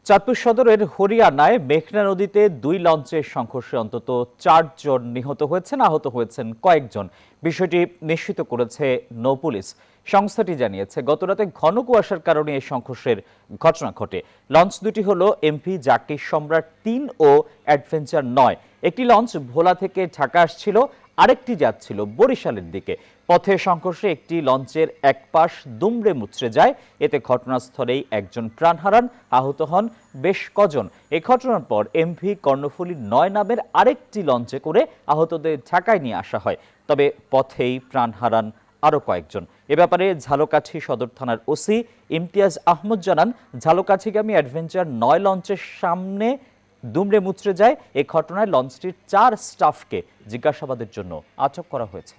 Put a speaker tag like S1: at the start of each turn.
S1: চাঁদপুর সদরের হরিয়ানায় মেঘনা নদীতে দুই লঞ্চের সংঘর্ষে অন্তত ৪ জন নিহত হয়েছেন, আহত হয়েছেন কয়েকজন। বিষয়টি নিশ্চিত করেছে নৌপুলিশ। সংস্থাটি জানিয়েছে, গতরাতে ঘন কুয়াশার কারণে এই সংঘর্ষের ঘটনা ঘটে। লঞ্চ দুটি হলো এমভি জাকির সম্রাট ৩ ও অ্যাডভেঞ্চার ৯। একটি লঞ্চ ভোলা থেকে ঢাকা আসছিল, আরেকটি যাচ্ছিল বরিশালের দিকে। পথে সংঘর্ষে একটি লঞ্চের এক পাশ দুমড়ে মুচড়ে যায়। এতে ঘটনাস্থলেই একজন প্রাণ হারান, আহত হন বেশ কজন। এই ঘটনার পর এমভি কর্ণফুলী ৯ নামের আরেকটি লঞ্চে করে আহতদের ঢাকায় নিয়ে আসা হয়। তবে পথেই প্রাণ হারান আরও কয়েকজন। এ ব্যাপারে ঝালকাঠি সদর থানার ওসি ইমতিয়াজ আহমদ জানান, ঝালকাঠিগামী অ্যাডভেঞ্চার ৯ লঞ্চের সামনে দুমড়ে মুচড়ে যায়। এই ঘটনায় লঞ্চটির ৪ স্টাফকে জিজ্ঞাসাবাদের জন্য আটক করা হয়েছে।